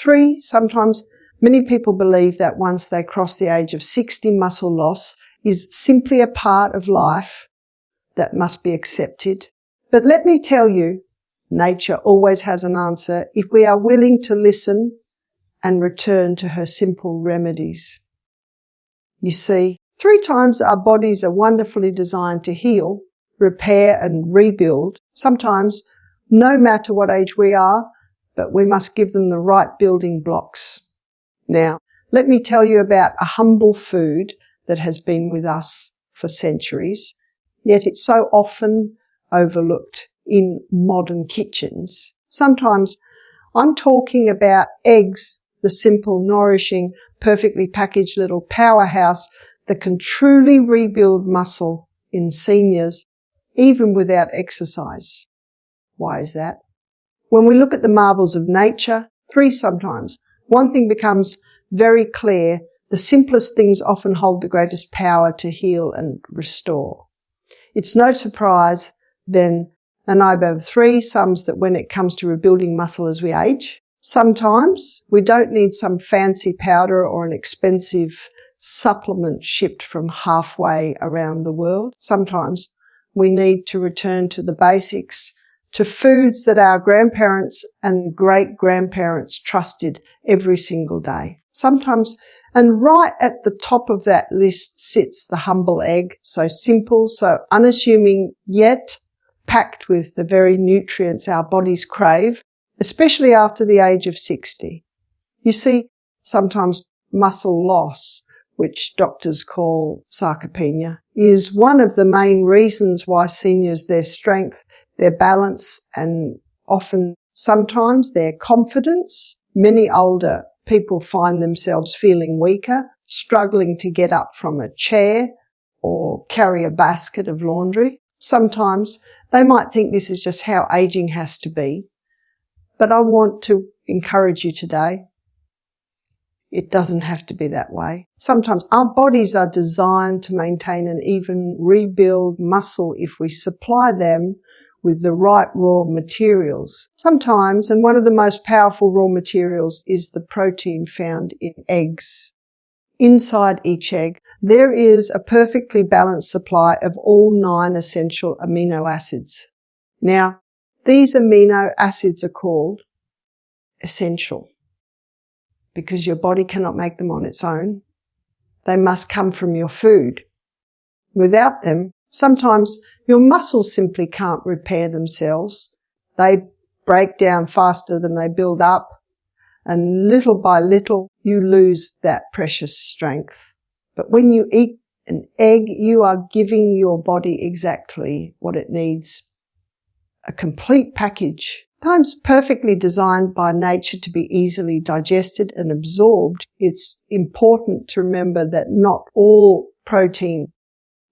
3, sometimes many people believe that once they cross the age of 60, muscle loss is simply a part of life that must be accepted. But let me tell you, nature always has an answer if we are willing to listen and return to her simple remedies. You see, 3 times our bodies are wonderfully designed to heal, repair and rebuild, sometimes no matter what age we are, but we must give them the right building blocks. Now, let me tell you about a humble food that has been with us for centuries, yet it's so often overlooked in modern kitchens. Sometimes I'm talking about eggs, the simple, nourishing, perfectly packaged little powerhouse that can truly rebuild muscle in seniors, even without exercise. Why is that? When we look at the marvels of nature, 3 sometimes, one thing becomes very clear: the simplest things often hold the greatest power to heal and restore. It's no surprise then an IBO3 sums that when it comes to rebuilding muscle as we age, sometimes we don't need some fancy powder or an expensive supplement shipped from halfway around the world. Sometimes we need to return to the basics, to foods that our grandparents and great-grandparents trusted every single day. Sometimes, and right at the top of that list sits the humble egg, so simple, so unassuming, yet packed with the very nutrients our bodies crave, especially after the age of 60. You see, sometimes muscle loss, which doctors call sarcopenia, is one of the main reasons why seniors, their strength, their balance, and often sometimes their confidence, many older people find themselves feeling weaker, struggling to get up from a chair or carry a basket of laundry. Sometimes they might think this is just how aging has to be. But I want to encourage you today, it doesn't have to be that way. Sometimes our bodies are designed to maintain and even rebuild muscle if we supply them with the right raw materials. Sometimes, and one of the most powerful raw materials is the protein found in eggs. Inside each egg, there is a perfectly balanced supply of all 9 essential amino acids. Now, these amino acids are called essential because your body cannot make them on its own. They must come from your food. Without them, sometimes your muscles simply can't repair themselves. They break down faster than they build up, and little by little you lose that precious strength. But when you eat an egg, you are giving your body exactly what it needs. A complete package, sometimes perfectly designed by nature to be easily digested and absorbed. It's important to remember that not all protein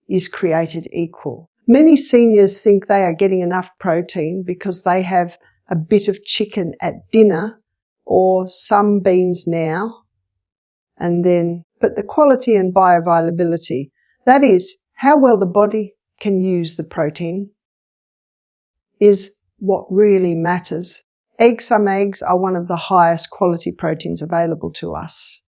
is created equal. Many seniors think they are getting enough protein because they have a bit of chicken at dinner or some beans now and then, but the quality and bioavailability, that is how well the body can use the protein, is what really matters. Some eggs are one of the highest quality proteins available to us.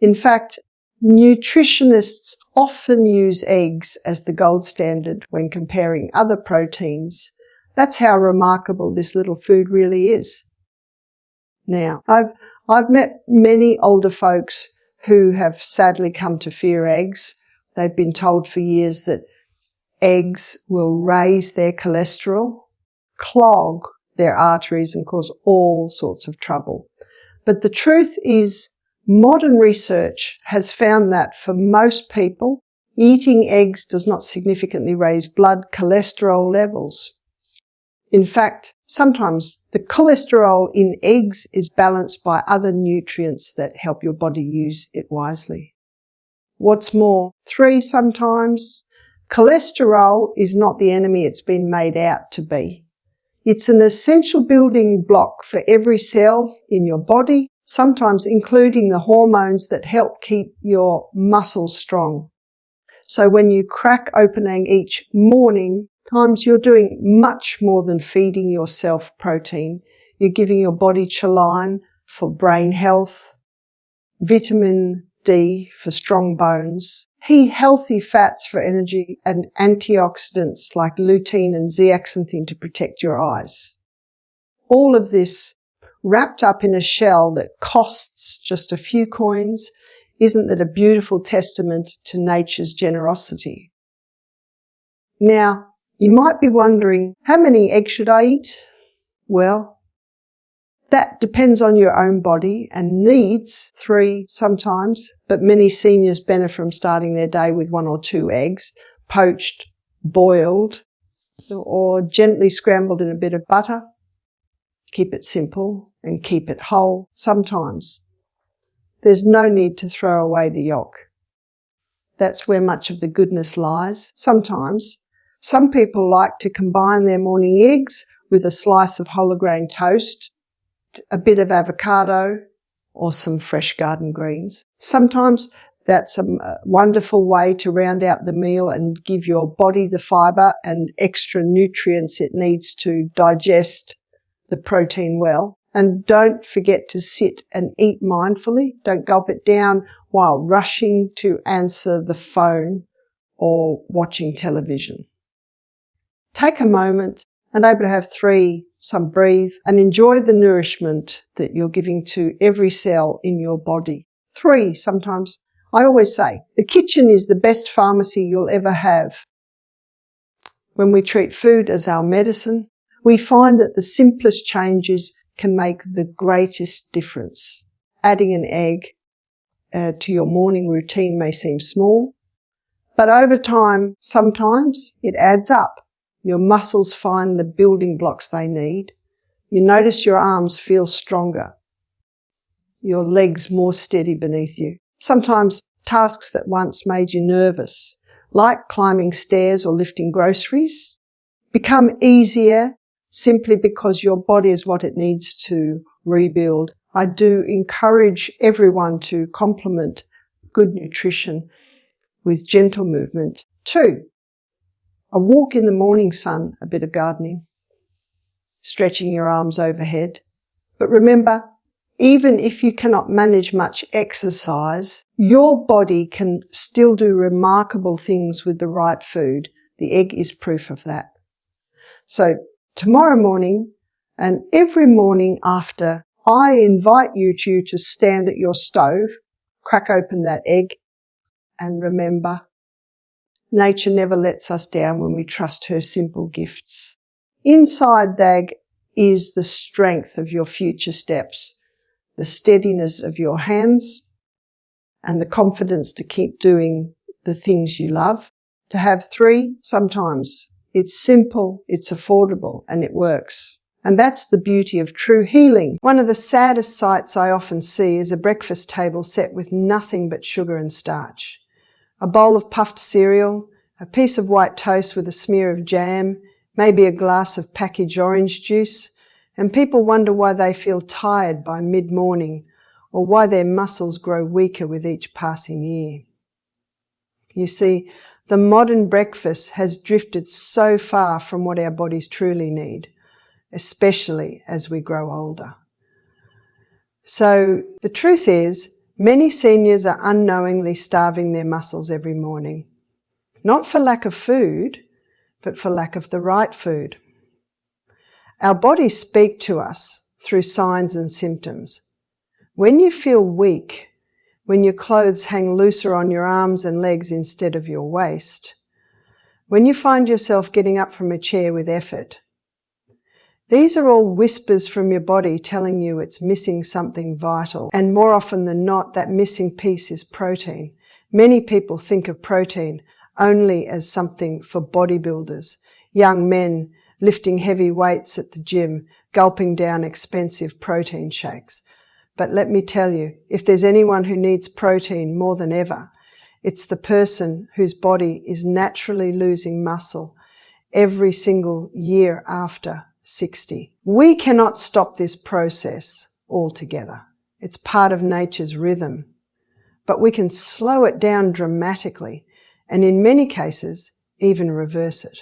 In fact, nutritionists often use eggs as the gold standard when comparing other proteins. That's how remarkable this little food really is. Now, I've met many older folks who have sadly come to fear eggs. They've been told for years that eggs will raise their cholesterol, clog their arteries and cause all sorts of trouble. But the truth is, modern research has found that for most people, eating eggs does not significantly raise blood cholesterol levels. In fact, sometimes the cholesterol in eggs is balanced by other nutrients that help your body use it wisely. What's more, 3 sometimes, cholesterol is not the enemy it's been made out to be. It's an essential building block for every cell in your body, sometimes including the hormones that help keep your muscles strong. So when you crack open an egg each morning, times you're doing much more than feeding yourself protein. You're giving your body choline, for brain health, vitamin D for strong bones, healthy fats for energy, and antioxidants like lutein and zeaxanthin to protect your eyes. All of this wrapped up in a shell that costs just a few coins. Isn't that a beautiful testament to nature's generosity? Now, you might be wondering, how many eggs should I eat? Well, that depends on your own body and needs 3 sometimes, but many seniors benefit from starting their day with 1 or 2 eggs, poached, boiled, or gently scrambled in a bit of butter. Keep it simple and keep it whole. Sometimes there's no need to throw away the yolk. That's where much of the goodness lies. Sometimes some people like to combine their morning eggs with a slice of whole grain toast, a bit of avocado, or some fresh garden greens. Sometimes that's a wonderful way to round out the meal and give your body the fibre and extra nutrients it needs to digest the protein well. And don't forget to sit and eat mindfully. Don't gulp it down while rushing to answer the phone or watching television. Take a moment and able to have 3, some breathe, and enjoy the nourishment that you're giving to every cell in your body. 3, sometimes. I always say, the kitchen is the best pharmacy you'll ever have. When we treat food as our medicine, we find that the simplest changes can make the greatest difference. Adding an egg to your morning routine may seem small, but over time, sometimes it adds up. Your muscles find the building blocks they need. You notice your arms feel stronger, your legs more steady beneath you. Sometimes tasks that once made you nervous, like climbing stairs or lifting groceries, become easier simply because your body is what it needs to rebuild. I do encourage everyone to complement good nutrition with gentle movement. 2, a walk in the morning sun, a bit of gardening, stretching your arms overhead. But remember, even if you cannot manage much exercise, your body can still do remarkable things with the right food. The egg is proof of that. So tomorrow morning and every morning after, I invite you to stand at your stove, crack open that egg, and remember, nature never lets us down when we trust her simple gifts. Inside the egg is the strength of your future steps, the steadiness of your hands, and the confidence to keep doing the things you love. To have 3, sometimes. It's simple, it's affordable, and it works. And that's the beauty of true healing. One of the saddest sights I often see is a breakfast table set with nothing but sugar and starch. A bowl of puffed cereal, a piece of white toast with a smear of jam, maybe a glass of packaged orange juice, and people wonder why they feel tired by mid-morning or why their muscles grow weaker with each passing year. You see, the modern breakfast has drifted so far from what our bodies truly need, especially as we grow older. So the truth is, many seniors are unknowingly starving their muscles every morning, not for lack of food, but for lack of the right food. Our bodies speak to us through signs and symptoms. When you feel weak, when your clothes hang looser on your arms and legs instead of your waist, when you find yourself getting up from a chair with effort, these are all whispers from your body telling you it's missing something vital. And more often than not, that missing piece is protein. Many people think of protein only as something for bodybuilders, young men lifting heavy weights at the gym, gulping down expensive protein shakes. But let me tell you, if there's anyone who needs protein more than ever, it's the person whose body is naturally losing muscle every single year after 60. We cannot stop this process altogether. It's part of nature's rhythm. But we can slow it down dramatically and in many cases even reverse it.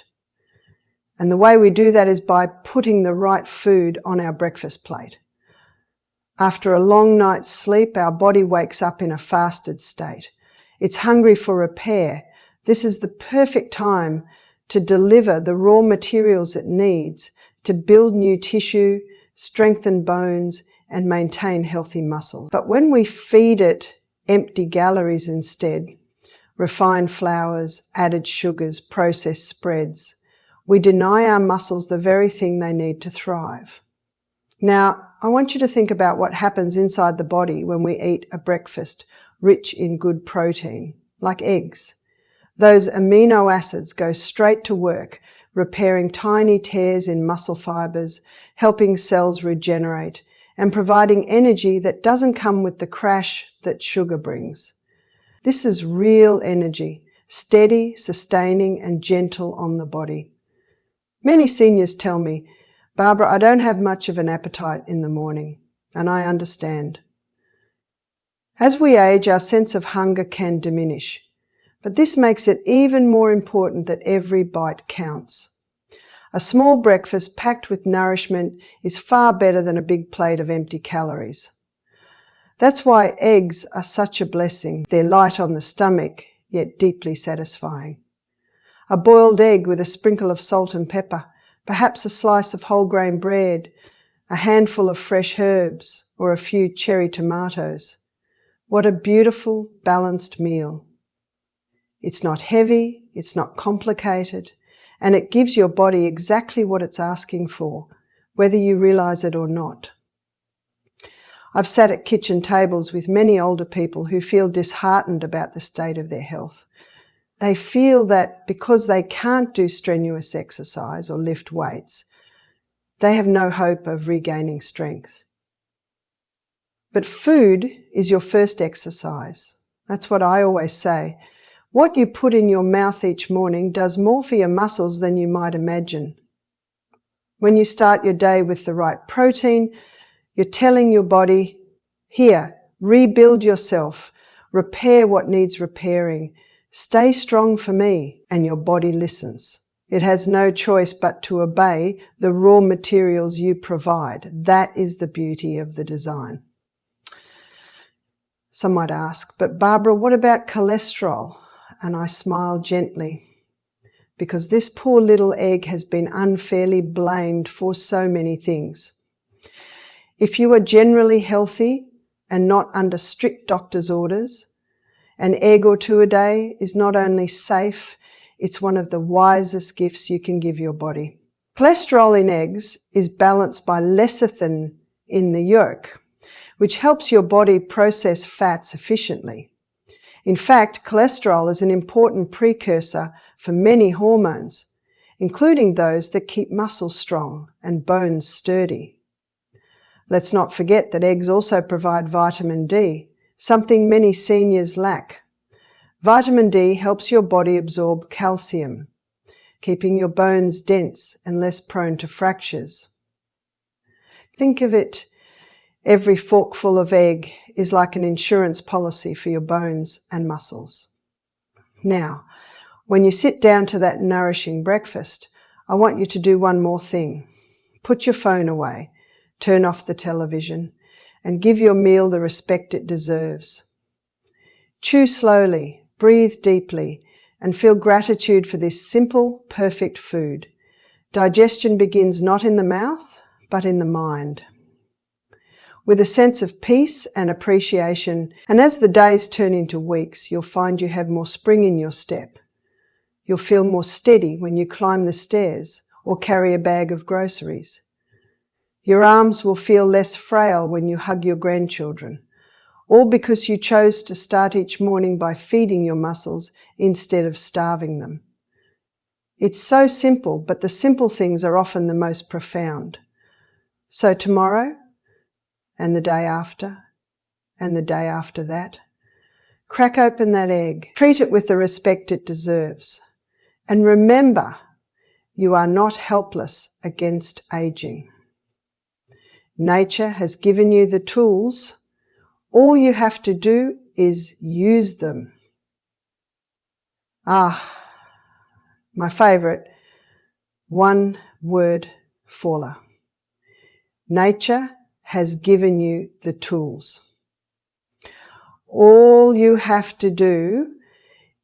And the way we do that is by putting the right food on our breakfast plate. After a long night's sleep, our body wakes up in a fasted state. It's hungry for repair. This is the perfect time to deliver the raw materials it needs to build new tissue, strengthen bones, and maintain healthy muscle. But when we feed it empty calories instead, refined flours, added sugars, processed spreads, we deny our muscles the very thing they need to thrive. Now, I want you to think about what happens inside the body when we eat a breakfast rich in good protein, like eggs. Those amino acids go straight to work, repairing tiny tears in muscle fibers, helping cells regenerate, and providing energy that doesn't come with the crash that sugar brings. This is real energy, steady, sustaining, and gentle on the body. Many seniors tell me, "Barbara, I don't have much of an appetite in the morning," and I understand. As we age, our sense of hunger can diminish, but this makes it even more important that every bite counts. A small breakfast packed with nourishment is far better than a big plate of empty calories. That's why eggs are such a blessing. They're light on the stomach, yet deeply satisfying. A boiled egg with a sprinkle of salt and pepper, perhaps a slice of whole grain bread, a handful of fresh herbs, or a few cherry tomatoes. What a beautiful, balanced meal. It's not heavy, it's not complicated, and it gives your body exactly what it's asking for, whether you realize it or not. I've sat at kitchen tables with many older people who feel disheartened about the state of their health. They feel that because they can't do strenuous exercise or lift weights, they have no hope of regaining strength. But food is your first exercise. That's what I always say. What you put in your mouth each morning does more for your muscles than you might imagine. When you start your day with the right protein, you're telling your body, "Here, rebuild yourself, repair what needs repairing, stay strong for me," and your body listens. It has no choice but to obey the raw materials you provide. That is the beauty of the design. Some might ask, "But Barbara, what about cholesterol?" And I smile gently, because this poor little egg has been unfairly blamed for so many things. If you are generally healthy and not under strict doctor's orders, an egg or two a day is not only safe, it's one of the wisest gifts you can give your body. Cholesterol in eggs is balanced by lecithin in the yolk, which helps your body process fats efficiently. In fact, cholesterol is an important precursor for many hormones, including those that keep muscles strong and bones sturdy. Let's not forget that eggs also provide vitamin D, something many seniors lack. Vitamin D helps your body absorb calcium, keeping your bones dense and less prone to fractures. Think of it, every forkful of egg is like an insurance policy for your bones and muscles. Now, when you sit down to that nourishing breakfast, I want you to do one more thing. Put your phone away, turn off the television, and give your meal the respect it deserves. Chew slowly, breathe deeply, and feel gratitude for this simple, perfect food. Digestion begins not in the mouth, but in the mind. With a sense of peace and appreciation, and as the days turn into weeks, you'll find you have more spring in your step. You'll feel more steady when you climb the stairs or carry a bag of groceries. Your arms will feel less frail when you hug your grandchildren, all because you chose to start each morning by feeding your muscles instead of starving them. It's so simple, but the simple things are often the most profound. So tomorrow, and the day after, and the day after that, crack open that egg, treat it with the respect it deserves, and remember, you are not helpless against aging. Nature has given you the tools. All you have to do is use them. My favourite, one-word formula. Nature has given you the tools. All you have to do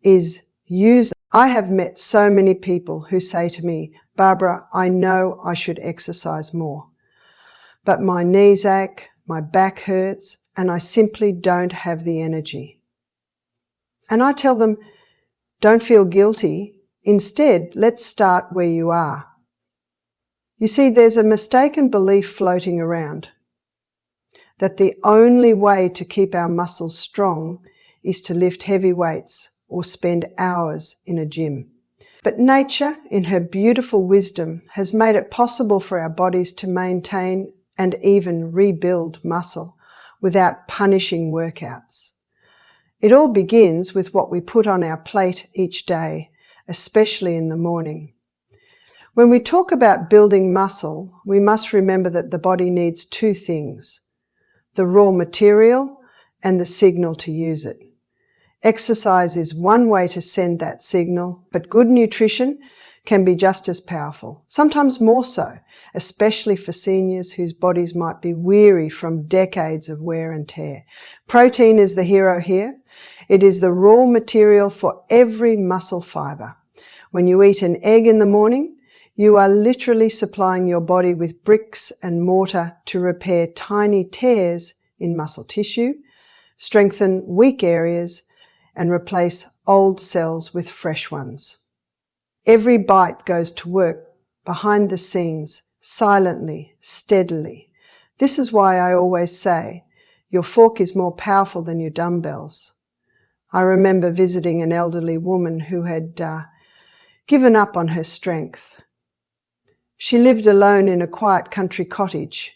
is use them. I have met so many people who say to me, Barbara, I know I should exercise more, but my knees ache, my back hurts, and I simply don't have the energy. And I tell them, don't feel guilty. Instead, let's start where you are. You see, there's a mistaken belief floating around that the only way to keep our muscles strong is to lift heavy weights or spend hours in a gym. But nature, in her beautiful wisdom, has made it possible for our bodies to maintain and even rebuild muscle without punishing workouts. It all begins with what we put on our plate each day, especially in the morning. When we talk about building muscle, we must remember that the body needs two things: the raw material and the signal to use it. Exercise is one way to send that signal, but good nutrition can be just as powerful, sometimes more so, especially for seniors whose bodies might be weary from decades of wear and tear. Protein is the hero here. It is the raw material for every muscle fibre. When you eat an egg in the morning, you are literally supplying your body with bricks and mortar to repair tiny tears in muscle tissue, strengthen weak areas, and replace old cells with fresh ones. Every bite goes to work behind the scenes, silently, steadily. This is why I always say, your fork is more powerful than your dumbbells. I remember visiting an elderly woman who had given up on her strength. She lived alone in a quiet country cottage.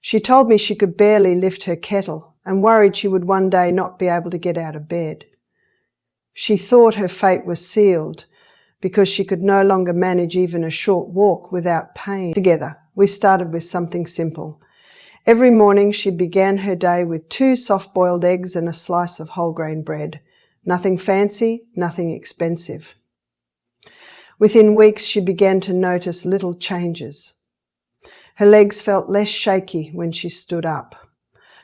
She told me she could barely lift her kettle and worried she would one day not be able to get out of bed. She thought her fate was sealed because she could no longer manage even a short walk without pain. Together, we started with something simple. Every morning she began her day with 2 soft-boiled eggs and a slice of whole grain bread. Nothing fancy, nothing expensive. Within weeks she began to notice little changes. Her legs felt less shaky when she stood up.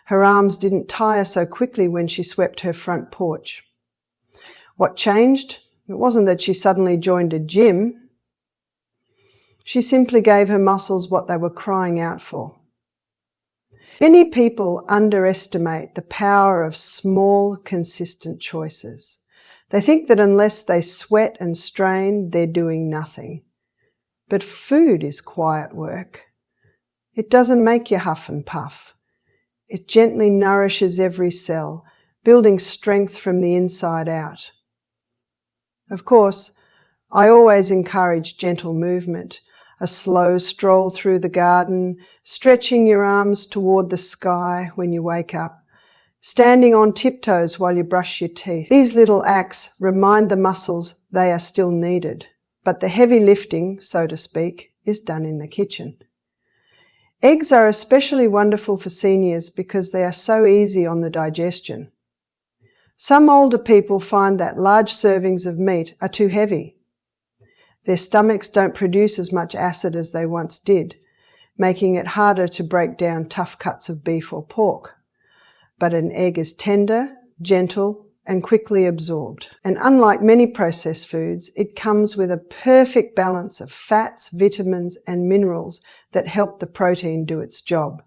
Her arms didn't tire so quickly when she swept her front porch. What changed? It wasn't that she suddenly joined a gym. She simply gave her muscles what they were crying out for. Many people underestimate the power of small, consistent choices. They think that unless they sweat and strain, they're doing nothing. But food is quiet work. It doesn't make you huff and puff. It gently nourishes every cell, building strength from the inside out. Of course, I always encourage gentle movement, a slow stroll through the garden, stretching your arms toward the sky when you wake up, standing on tiptoes while you brush your teeth. These little acts remind the muscles they are still needed, but the heavy lifting, so to speak, is done in the kitchen. Eggs are especially wonderful for seniors because they are so easy on the digestion. Some older people find that large servings of meat are too heavy. Their stomachs don't produce as much acid as they once did, making it harder to break down tough cuts of beef or pork. But an egg is tender, gentle, and quickly absorbed. And unlike many processed foods, it comes with a perfect balance of fats, vitamins, and minerals that help the protein do its job.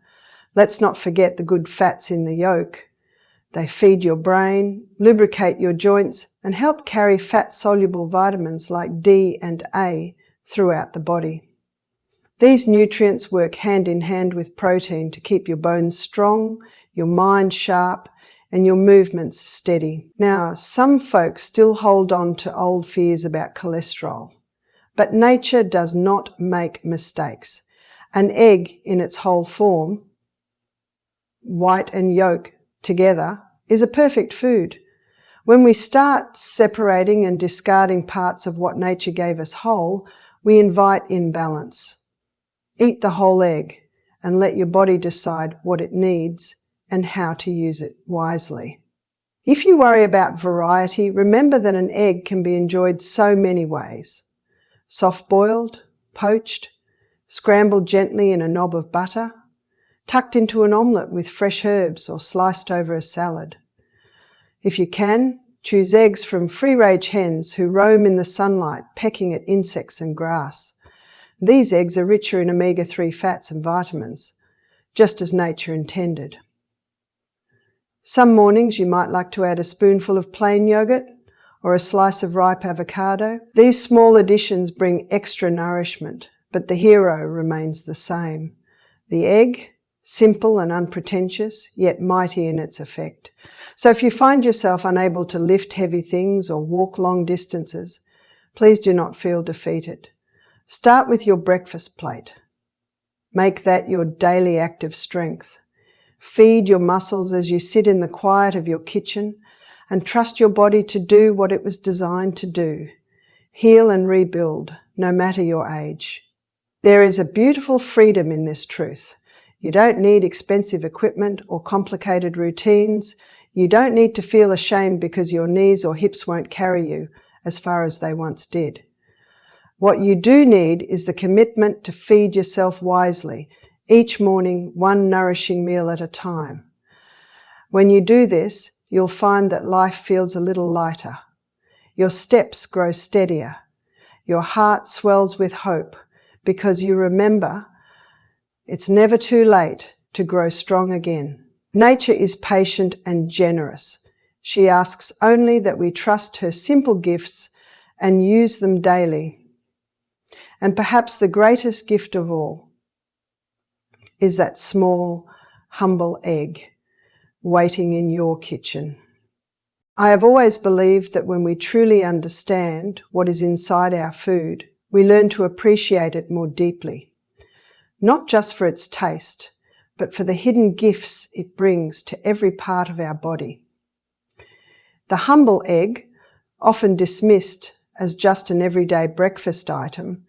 Let's not forget the good fats in the yolk. They feed your brain, lubricate your joints, and help carry fat-soluble vitamins like D and A throughout the body. These nutrients work hand in hand with protein to keep your bones strong, your mind sharp, and your movements steady. Now, some folks still hold on to old fears about cholesterol, but nature does not make mistakes. An egg in its whole form, white and yolk together, is a perfect food. When we start separating and discarding parts of what nature gave us whole, we invite imbalance. Eat the whole egg and let your body decide what it needs and how to use it wisely. If you worry about variety, remember that an egg can be enjoyed so many ways. Soft-boiled, poached, scrambled gently in a knob of butter, tucked into an omelette with fresh herbs or sliced over a salad. If you can, choose eggs from free-range hens who roam in the sunlight, pecking at insects and grass. These eggs are richer in omega-3 fats and vitamins, just as nature intended. Some mornings you might like to add a spoonful of plain yogurt or a slice of ripe avocado. These small additions bring extra nourishment, but the hero remains the same. The egg, simple and unpretentious, yet mighty in its effect. So if you find yourself unable to lift heavy things or walk long distances, please do not feel defeated. Start with your breakfast plate. Make that your daily act of strength. Feed your muscles as you sit in the quiet of your kitchen and trust your body to do what it was designed to do. Heal and rebuild, no matter your age. There is a beautiful freedom in this truth. You don't need expensive equipment or complicated routines. You don't need to feel ashamed because your knees or hips won't carry you as far as they once did. What you do need is the commitment to feed yourself wisely, each morning one nourishing meal at a time. When you do this, you'll find that life feels a little lighter. Your steps grow steadier. Your heart swells with hope because you remember it's never too late to grow strong again. Nature is patient and generous. She asks only that we trust her simple gifts and use them daily. And perhaps the greatest gift of all is that small, humble egg waiting in your kitchen. I have always believed that when we truly understand what is inside our food, we learn to appreciate it more deeply, not just for its taste, but for the hidden gifts it brings to every part of our body. The humble egg, often dismissed as just an everyday breakfast item,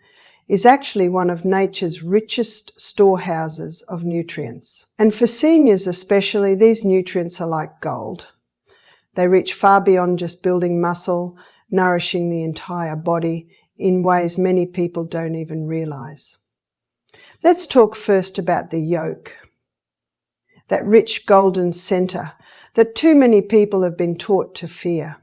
is actually one of nature's richest storehouses of nutrients. And for seniors especially, these nutrients are like gold. They reach far beyond just building muscle, nourishing the entire body in ways many people don't even realize. Let's talk first about the yolk, that rich golden center that too many people have been taught to fear.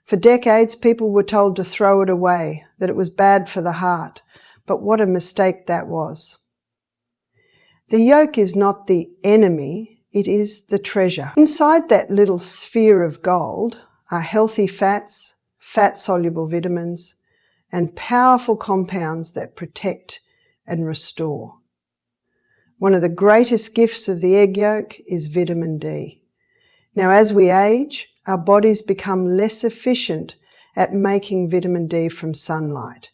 For decades, people were told to throw it away, that it was bad for the heart, but what a mistake that was. The yolk is not the enemy, it is the treasure. Inside that little sphere of gold are healthy fats, fat-soluble vitamins, and powerful compounds that protect and restore. One of the greatest gifts of the egg yolk is vitamin D. Now, as we age, our bodies become less efficient at making vitamin D from sunlight.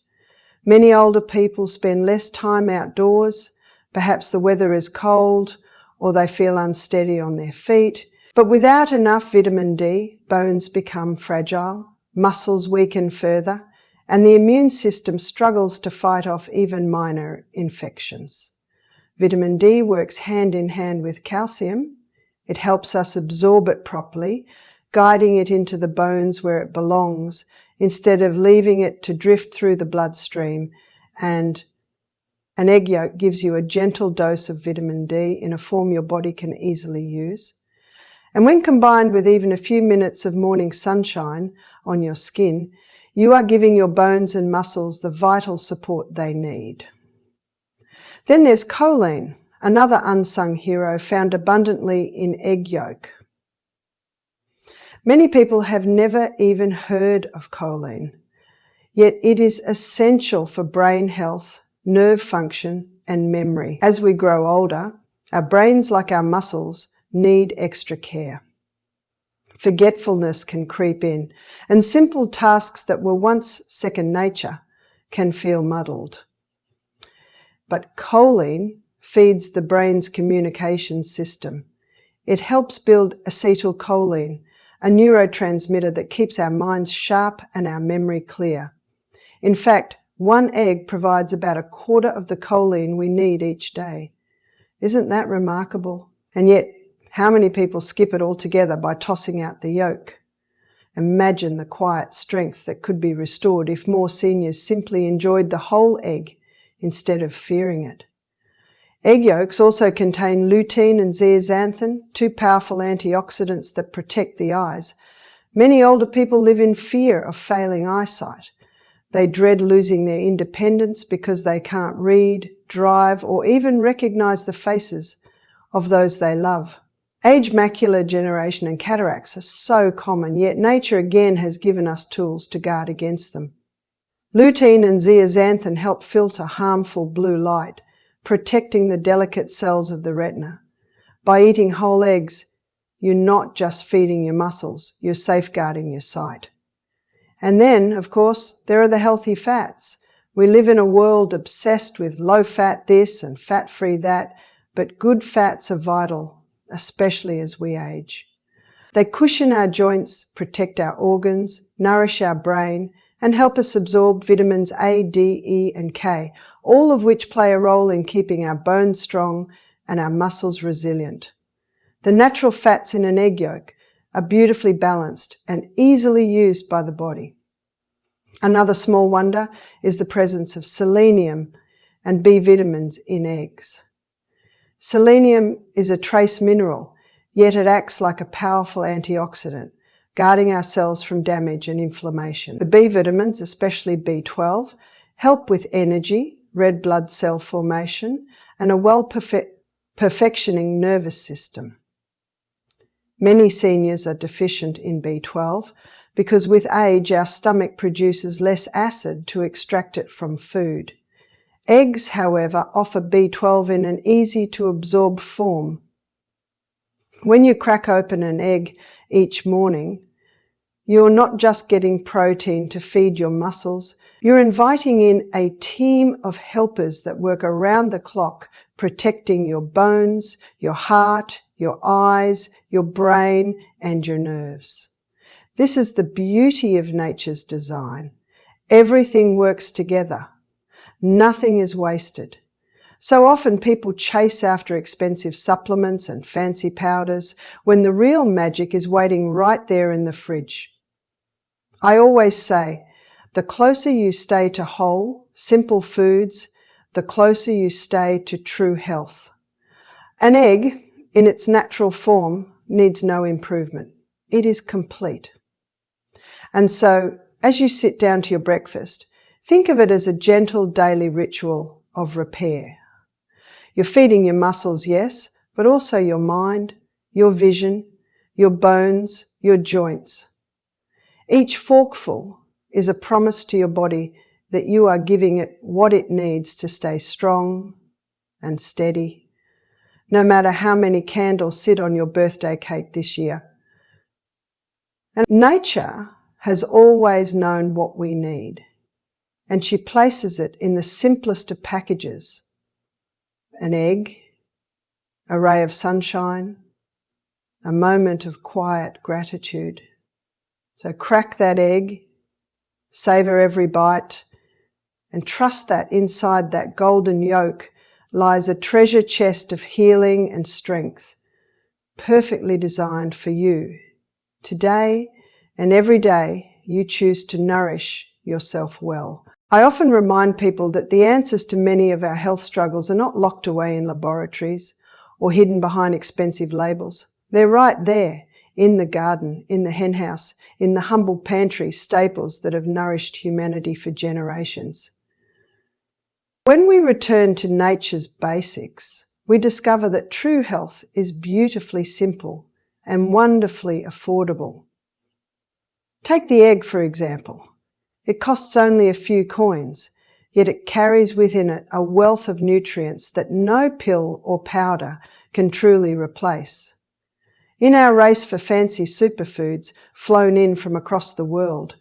Many older people spend less time outdoors, perhaps the weather is cold or they feel unsteady on their feet. But without enough vitamin D, bones become fragile, muscles weaken further, and the immune system struggles to fight off even minor infections. Vitamin D works hand in hand with calcium. It helps us absorb it properly, guiding it into the bones where it belongs, instead of leaving it to drift through the bloodstream. And an egg yolk gives you a gentle dose of vitamin D in a form your body can easily use. And when combined with even a few minutes of morning sunshine on your skin, you are giving your bones and muscles the vital support they need. Then there's choline, another unsung hero found abundantly in egg yolk. Many people have never even heard of choline, yet it is essential for brain health, nerve function, and memory. As we grow older, our brains, like our muscles, need extra care. Forgetfulness can creep in, and simple tasks that were once second nature can feel muddled. But choline feeds the brain's communication system. It helps build acetylcholine, a neurotransmitter that keeps our minds sharp and our memory clear. In fact, one egg provides about a quarter of the choline we need each day. Isn't that remarkable? And yet, how many people skip it altogether by tossing out the yolk? Imagine the quiet strength that could be restored if more seniors simply enjoyed the whole egg instead of fearing it. Egg yolks also contain lutein and zeaxanthin, two powerful antioxidants that protect the eyes. Many older people live in fear of failing eyesight. They dread losing their independence because they can't read, drive, or even recognize the faces of those they love. Age, macular degeneration and cataracts are so common, yet nature again has given us tools to guard against them. Lutein and zeaxanthin help filter harmful blue light, protecting the delicate cells of the retina. By eating whole eggs, you're not just feeding your muscles, you're safeguarding your sight. And then, of course, there are the healthy fats. We live in a world obsessed with low-fat this and fat-free that, but good fats are vital, especially as we age. They cushion our joints, protect our organs, nourish our brain, and help us absorb vitamins A, D, E, and K, all of which play a role in keeping our bones strong and our muscles resilient. The natural fats in an egg yolk are beautifully balanced and easily used by the body. Another small wonder is the presence of selenium and B vitamins in eggs. Selenium is a trace mineral, yet it acts like a powerful antioxidant, guarding our cells from damage and inflammation. The B vitamins, especially B12, help with energy, red blood cell formation, and a well-perfectioning nervous system. Many seniors are deficient in B12 because with age our stomach produces less acid to extract it from food. Eggs, however, offer B12 in an easy-to-absorb form. When you crack open an egg each morning, you're not just getting protein to feed your muscles, you're inviting in a team of helpers that work around the clock, protecting your bones, your heart, your eyes, your brain, and your nerves. This is the beauty of nature's design. Everything works together. Nothing is wasted. So often people chase after expensive supplements and fancy powders when the real magic is waiting right there in the fridge. I always say, the closer you stay to whole, simple foods, the closer you stay to true health. An egg, in its natural form, needs no improvement. It is complete. And so, as you sit down to your breakfast, think of it as a gentle daily ritual of repair. You're feeding your muscles, yes, but also your mind, your vision, your bones, your joints. Each forkful is a promise to your body that you are giving it what it needs to stay strong and steady, no matter how many candles sit on your birthday cake this year. And nature has always known what we need, and she places it in the simplest of packages. An egg, a ray of sunshine, a moment of quiet gratitude. So crack that egg, savor every bite, and trust that inside that golden yolk lies a treasure chest of healing and strength, perfectly designed for you. Today and every day you choose to nourish yourself well. I often remind people that the answers to many of our health struggles are not locked away in laboratories or hidden behind expensive labels. They're right there, in the garden, in the henhouse, in the humble pantry staples that have nourished humanity for generations. When we return to nature's basics, we discover that true health is beautifully simple and wonderfully affordable. Take the egg, for example. It costs only a few coins, yet it carries within it a wealth of nutrients that no pill or powder can truly replace. In our race for fancy superfoods flown in from across the world,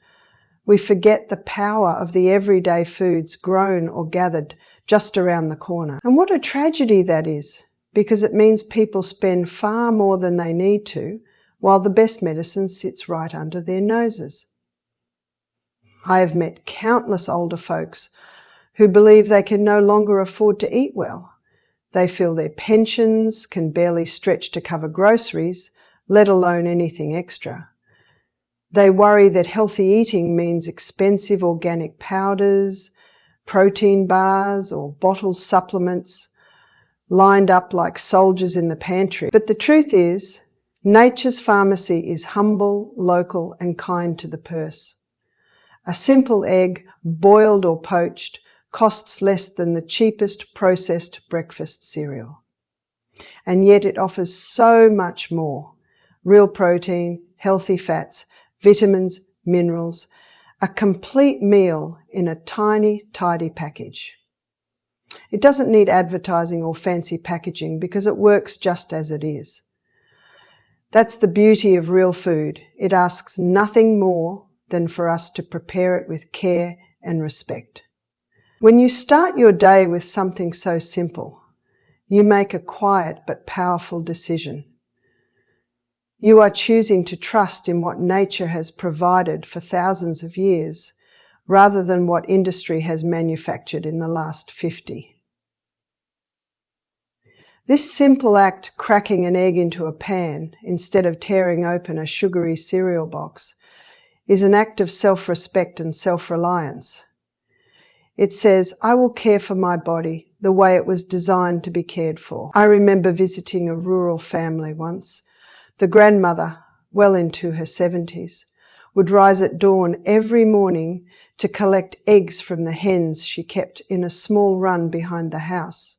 we forget the power of the everyday foods grown or gathered just around the corner. And what a tragedy that is, because it means people spend far more than they need to, while the best medicine sits right under their noses. I have met countless older folks who believe they can no longer afford to eat well. They feel their pensions can barely stretch to cover groceries, let alone anything extra. They worry that healthy eating means expensive organic powders, protein bars, or bottled supplements, lined up like soldiers in the pantry. But the truth is, nature's pharmacy is humble, local, and kind to the purse. A simple egg, boiled or poached, costs less than the cheapest processed breakfast cereal. And yet it offers so much more. Real protein, healthy fats, vitamins, minerals, a complete meal in a tiny, tidy package. It doesn't need advertising or fancy packaging because it works just as it is. That's the beauty of real food. It asks nothing more than for us to prepare it with care and respect. When you start your day with something so simple, you make a quiet but powerful decision. You are choosing to trust in what nature has provided for thousands of years, rather than what industry has manufactured in the last 50. This simple act, cracking an egg into a pan instead of tearing open a sugary cereal box, is an act of self-respect and self-reliance. It says, I will care for my body the way it was designed to be cared for. I remember visiting a rural family once. The grandmother, well into her 70s, would rise at dawn every morning to collect eggs from the hens she kept in a small run behind the house.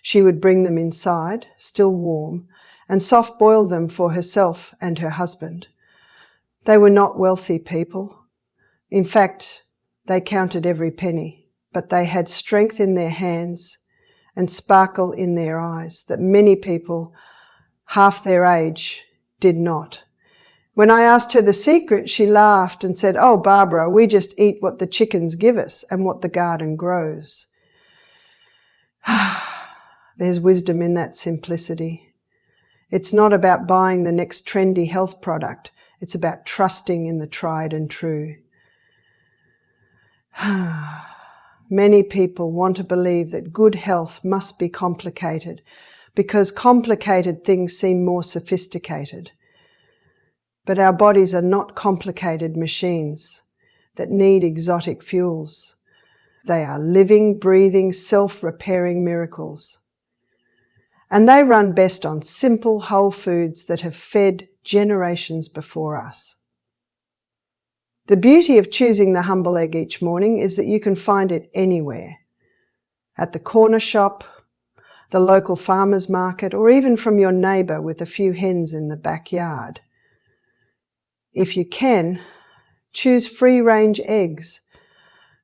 She would bring them inside, still warm, and soft-boil them for herself and her husband. They were not wealthy people. In fact, they counted every penny, but they had strength in their hands and sparkle in their eyes that many people half their age did not. When I asked her the secret, she laughed and said, "Oh, Barbara, we just eat what the chickens give us and what the garden grows." There's wisdom in that simplicity. It's not about buying the next trendy health product. It's about trusting in the tried and true. Many people want to believe that good health must be complicated because complicated things seem more sophisticated. But our bodies are not complicated machines that need exotic fuels. They are living, breathing, self-repairing miracles. And they run best on simple whole foods that have fed generations before us. The beauty of choosing the humble egg each morning is that you can find it anywhere. At the corner shop, the local farmer's market, or even from your neighbour with a few hens in the backyard. If you can, choose free-range eggs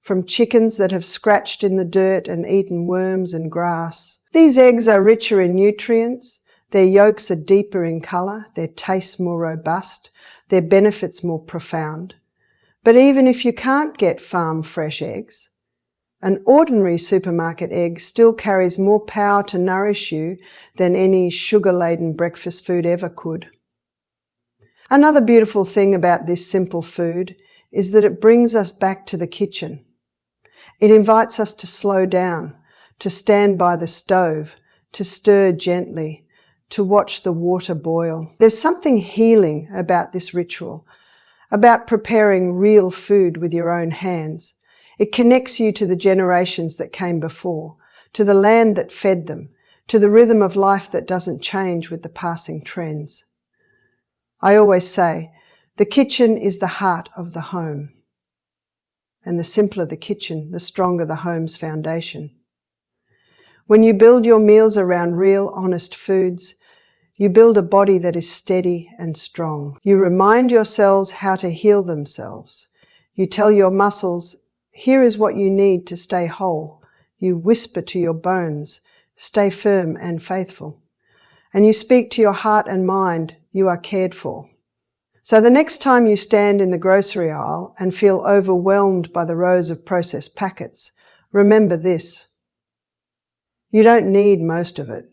from chickens that have scratched in the dirt and eaten worms and grass. These eggs are richer in nutrients, their yolks are deeper in colour, their tastes more robust, their benefits more profound. But even if you can't get farm fresh eggs, an ordinary supermarket egg still carries more power to nourish you than any sugar-laden breakfast food ever could. Another beautiful thing about this simple food is that it brings us back to the kitchen. It invites us to slow down, to stand by the stove, to stir gently, to watch the water boil. There's something healing about this ritual, about preparing real food with your own hands. It connects you to the generations that came before, to the land that fed them, to the rhythm of life that doesn't change with the passing trends. I always say, the kitchen is the heart of the home. And the simpler the kitchen, the stronger the home's foundation. When you build your meals around real, honest foods, you build a body that is steady and strong. You remind your cells how to heal themselves. You tell your muscles, here is what you need to stay whole. You whisper to your bones, stay firm and faithful. And you speak to your heart and mind, you are cared for. So the next time you stand in the grocery aisle and feel overwhelmed by the rows of processed packets, remember this. You don't need most of it.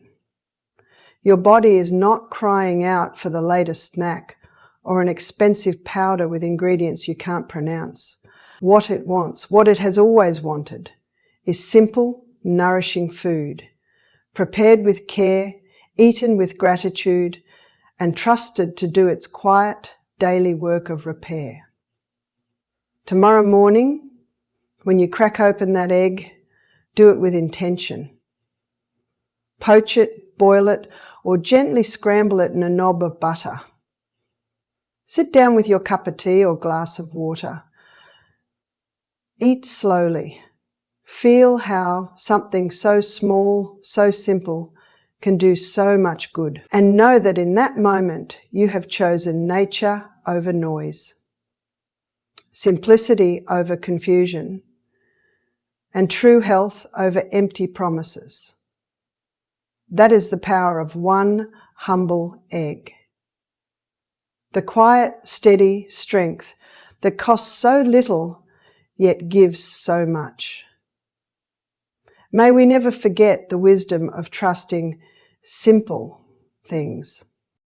Your body is not crying out for the latest snack or an expensive powder with ingredients you can't pronounce. What it wants, what it has always wanted, is simple, nourishing food, prepared with care, eaten with gratitude, and trusted to do its quiet, daily work of repair. Tomorrow morning, when you crack open that egg, do it with intention. Poach it, boil it, or gently scramble it in a knob of butter. Sit down with your cup of tea or glass of water. Eat slowly. Feel how something so small, so simple, can do so much good. And know that in that moment you have chosen nature over noise, simplicity over confusion, and true health over empty promises. That is the power of one humble egg. The quiet, steady strength that costs so little yet gives so much. May we never forget the wisdom of trusting simple things.